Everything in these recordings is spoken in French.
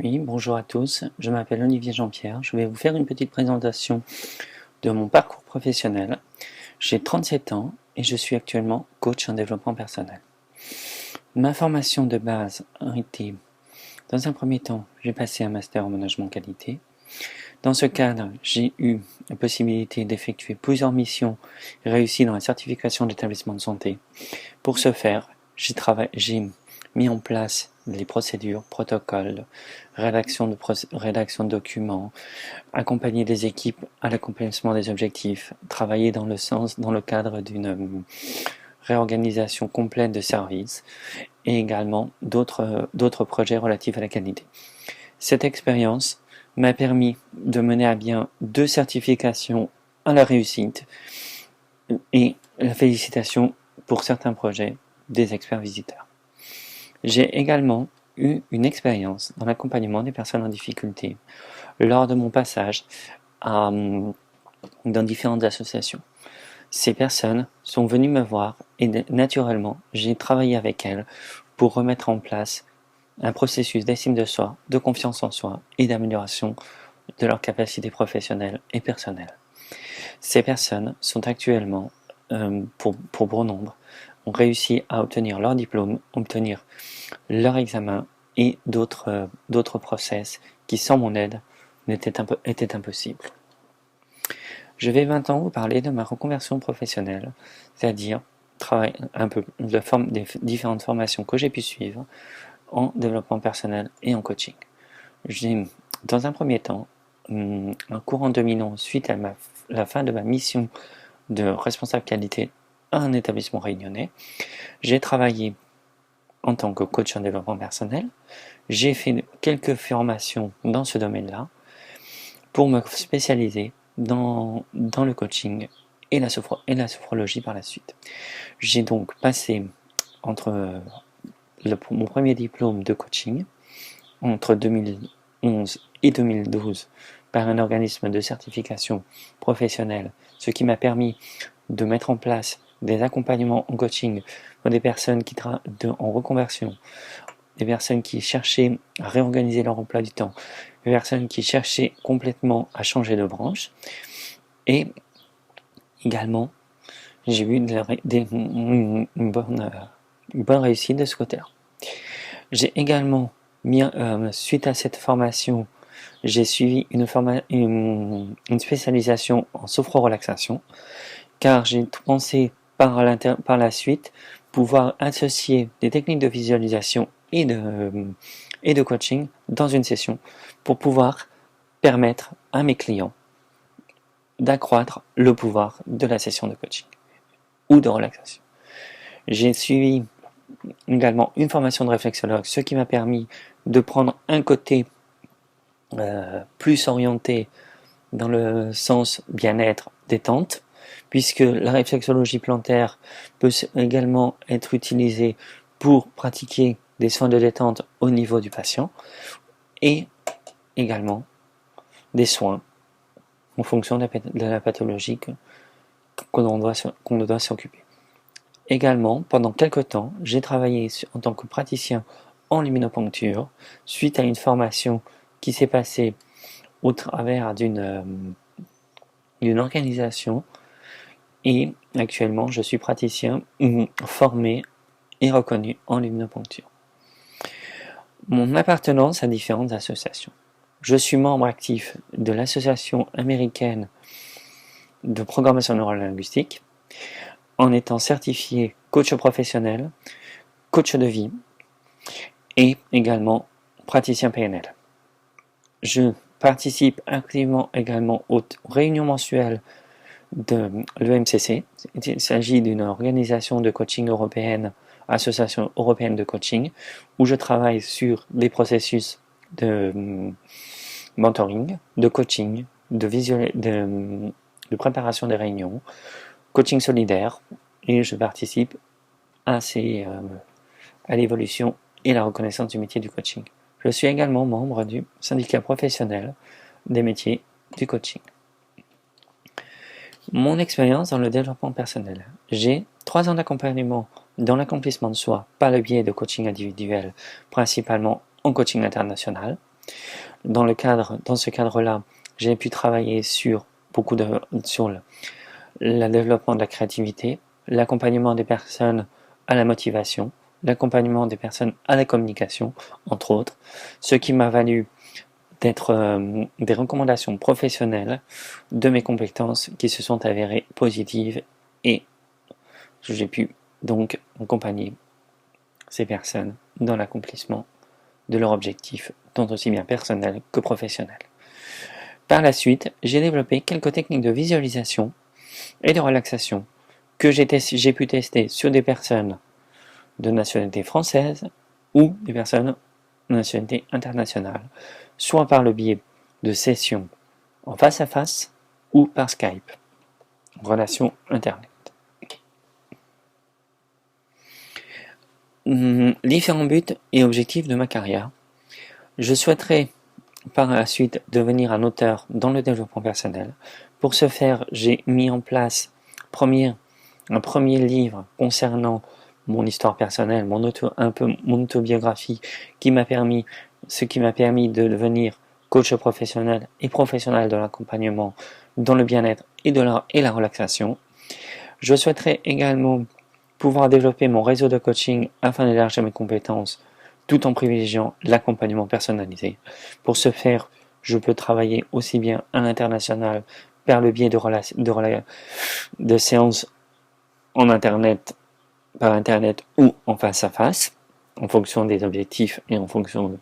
Oui, bonjour à tous, je m'appelle Olivier Jean-Pierre, je vais vous faire une petite présentation de mon parcours professionnel. J'ai 37 ans et je suis actuellement coach en développement personnel. Ma formation de base a été, dans un premier temps, j'ai passé un master en management qualité. Dans ce cadre, j'ai eu la possibilité d'effectuer plusieurs missions réussies dans la certification d'établissement de santé. Pour ce faire, j'ai mis en place les procédures, protocoles, rédaction de documents, accompagner les équipes à l'accomplissement des objectifs, travailler dans le cadre d'une réorganisation complète de services et également d'autres projets relatifs à la qualité. Cette expérience m'a permis de mener à bien 2 certifications à la réussite et la félicitation pour certains projets des experts visiteurs. J'ai également eu une expérience dans l'accompagnement des personnes en difficulté lors de mon passage dans différentes associations. Ces personnes sont venues me voir et naturellement, j'ai travaillé avec elles pour remettre en place un processus d'estime de soi, de confiance en soi et d'amélioration de leurs capacités professionnelles et personnelles. Ces personnes sont actuellement, pour bon nombre, ont réussi à obtenir leur diplôme, obtenir leur examen et d'autres process qui, sans mon aide, étaient impossibles. Je vais maintenant vous parler de ma reconversion professionnelle, c'est-à-dire des différentes formations que j'ai pu suivre en développement personnel et en coaching. J'ai, dans un premier temps, un courant 2011, suite à la fin de ma mission de responsable qualité à un établissement réunionnais, j'ai travaillé en tant que coach en développement personnel. J'ai fait quelques formations dans ce domaine-là pour me spécialiser dans le coaching et la sophrologie par la suite. J'ai donc passé entre mon premier diplôme de coaching entre 2011 et 2012 par un organisme de certification professionnelle, ce qui m'a permis de mettre en place des accompagnements en coaching pour des personnes en reconversion, des personnes qui cherchaient à réorganiser leur emploi du temps, des personnes qui cherchaient complètement à changer de branche. Et également, j'ai eu une bonne réussite de ce côté-là. J'ai également suite à cette formation, j'ai suivi une spécialisation en sophro-relaxation, car j'ai pensé par la suite pouvoir associer des techniques de visualisation et de coaching dans une session pour pouvoir permettre à mes clients d'accroître le pouvoir de la session de coaching ou de relaxation. J'ai suivi également une formation de réflexologue, ce qui m'a permis de prendre un côté plus orienté dans le sens bien-être, détente, puisque la réflexologie plantaire peut également être utilisée pour pratiquer des soins de détente au niveau du patient et également des soins en fonction de la pathologie qu'on doit s'occuper. Également, pendant quelque temps, j'ai travaillé en tant que praticien en luminoponcture suite à une formation qui s'est passée au travers d'une organisation, et actuellement je suis praticien formé et reconnu en luminoponcture. Mon appartenance à différentes associations. Je suis membre actif de l'association américaine de programmation neurolinguistique, en étant certifié coach professionnel, coach de vie et également praticien PNL. Je participe activement également aux réunions mensuelles de l'EMCC. Il s'agit d'une organisation de coaching européenne, association européenne de coaching, où je travaille sur des processus de mentoring, de coaching, de préparation des réunions, coaching solidaire, et je participe à l'évolution et la reconnaissance du métier du coaching. Je suis également membre du syndicat professionnel des métiers du coaching. Mon expérience dans le développement personnel. J'ai 3 ans d'accompagnement dans l'accomplissement de soi par le biais de coaching individuel, principalement en coaching international. Dans ce cadre-là, j'ai pu travailler sur le développement de la créativité, l'accompagnement des personnes à la motivation, l'accompagnement des personnes à la communication, entre autres, ce qui m'a valu des recommandations professionnelles de mes compétences qui se sont avérées positives et j'ai pu donc accompagner ces personnes dans l'accomplissement de leurs objectifs, tant aussi bien personnels que professionnels. Par la suite, j'ai développé quelques techniques de visualisation et de relaxation que j'ai pu tester sur des personnes de nationalité française ou des personnes de nationalité internationale, soit par le biais de sessions en face à face ou par Skype, relation Internet. Différents buts et objectifs de ma carrière. Je souhaiterais par la suite devenir un auteur dans le développement personnel. Pour ce faire, j'ai mis en place un premier livre concernant mon histoire personnelle, mon autobiographie, ce qui m'a permis de devenir coach professionnel et professionnel de l'accompagnement dans le bien-être et la relaxation. Je souhaiterais également pouvoir développer mon réseau de coaching afin d'élargir mes compétences tout en privilégiant l'accompagnement personnalisé. Pour ce faire, je peux travailler aussi bien à l'international par le biais de séances par internet ou en face à face, en fonction des objectifs et en fonction de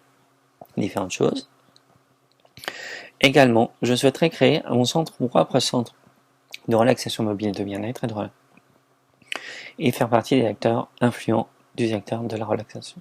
différentes choses. Également, je souhaiterais créer mon propre centre de relaxation mobile, de bien-être et faire partie des acteurs influents du secteur de la relaxation.